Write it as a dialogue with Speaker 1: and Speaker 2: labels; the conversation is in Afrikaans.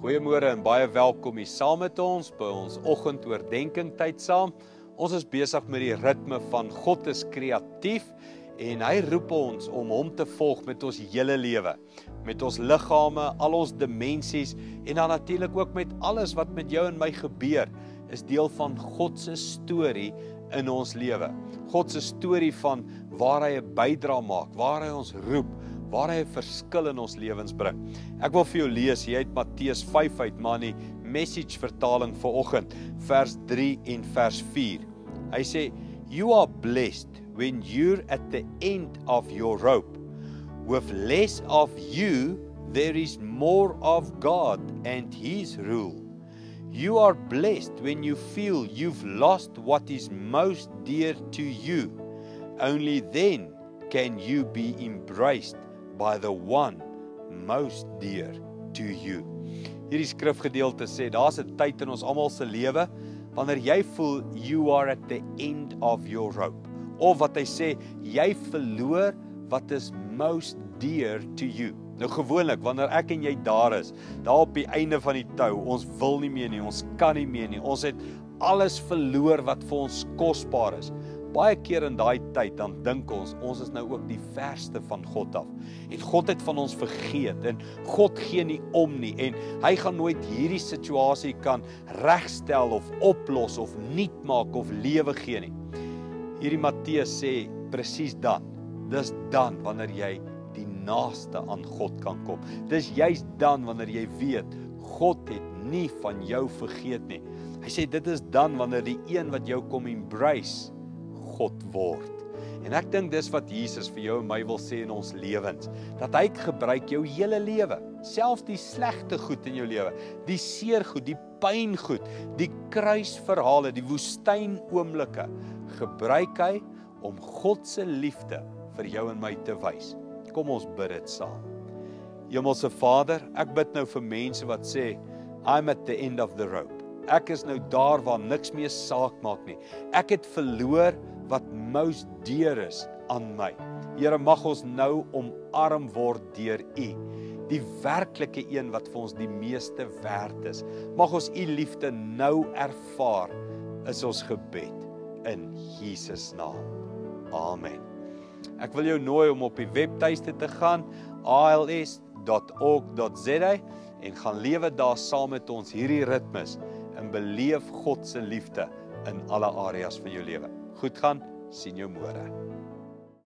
Speaker 1: Goeiemôre en baie welkom hier saam met ons by ons oggendoordenking tyd saam. Ons is besig met die ritme van God is kreatief en hy roep ons om hom te volg met ons hele lewe, met ons liggame, al ons dimensies en dan natuurlik ook met alles wat met jou en my gebeur, is deel van God se storie in ons lewe. God se storie van waar hy 'n bydrae maak, waar hy ons roep, waar hy 'n verskil in ons lewens bring. Ek wil vir jou lees hier uit Matteus 5 uit, maar in die Message vertaling vanoggend, vers 3 en vers 4. Hy sê, "You are blessed when you're at the end of your rope. With less of you, there is more of God and His rule. You are blessed when you feel you've lost what is most dear to you. Only then can you be embraced by the one most dear to you." Hierdie skrifgedeelte sê, daar's 'n tyd in ons almal se lewe, wanneer jy voel, you are at the end of your rope. Of wat hy sê, jy verloor wat is most dear to you. Nou gewoonlik, wanneer ek en jy daar is, daar op die einde van die tou, ons wil nie meer nie, ons kan nie meer nie, ons het alles verloor wat vir ons kosbaar is. Baie keer in daai tyd, dan dink ons is nou ook die verste van God af. En God het van ons vergeet, en God gee nie om nie, en hy gaan nooit hierdie situasie kan regstel, of oplos, of nuut maak, of lewe gee nie. Hierdie Matteus sê, presies dan, dis dan, wanneer jy die naaste aan God kan kom. Dis juist dan, wanneer jy weet, God het nie van jou vergeet nie. Hy sê, dit is dan, wanneer die een wat jou kom embrace, God word. En ek dink dis wat Jesus vir jou en my wil sê in ons lewens, dat hy gebruik jou hele lewe, selfs die slegte goed in jou lewe, die seer goed, die pyn goed, die kruisverhale, die woestyn oomblikke, gebruik hy om God se liefde vir jou en my te wys. Kom ons bid dit saam. Hemelse Vader, ek bid nou vir mense wat sê, I'm at the end of the rope. Ek is nou daar waar niks meer saak maak nie. Ek het verloor wat most dear is aan my. Here, mag ons nou omarm word deur U, die werklike een wat vir ons die meeste werd is. Mag ons U liefde nou ervaar, is ons gebed in Jesus naam. Amen. Ek wil jou nooi om op die webtuiste te gaan, als.org.za, en gaan lewe daar saam met ons hierdie ritmes en beleef God se liefde in alle areas van jou lewe. Goed gaan, sien jou môre.